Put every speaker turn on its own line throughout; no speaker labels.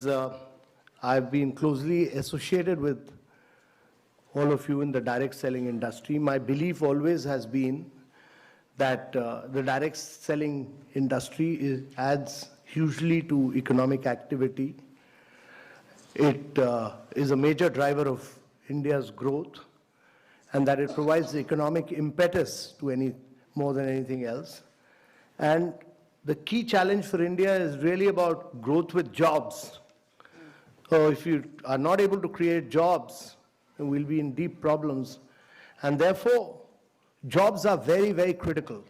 Uh, I've been closely associated with all of you in the direct selling industry. My belief always has been that the direct selling industry adds hugely to economic activity. It is a major driver of India's growth, and that it provides the economic impetus to more than anything else. And the key challenge for India is really about growth with jobs. So if you are not able to create jobs, we'll be in deep problems. And therefore, jobs are very, very critical.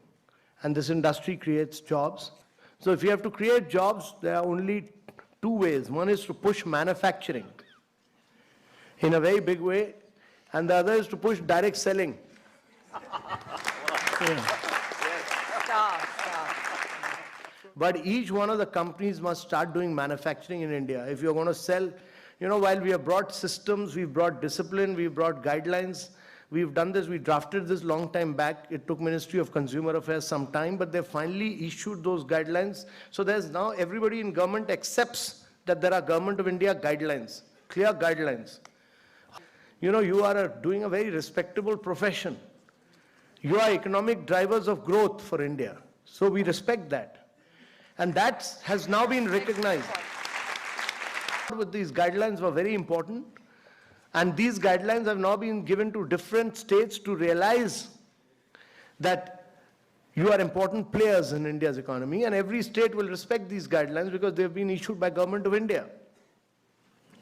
And this industry creates jobs. So if you have to create jobs, there are only two ways. One is to push manufacturing in a very big way, and the other is to push direct selling. But each one of the companies must start doing manufacturing in India. If you're going to sell, while we have brought systems, we've brought discipline, we've brought guidelines, we've done this, we drafted this long time back. It took Ministry of Consumer Affairs some time, but they finally issued those guidelines. So there's now everybody in government accepts that there are Government of India guidelines, clear guidelines. You are doing a very respectable profession. You are economic drivers of growth for India. So we respect that. And that has now been recognized. With these guidelines were very important. And these guidelines have now been given to different states to realize that you are important players in India's economy. And every state will respect these guidelines because they've been issued by Government of India.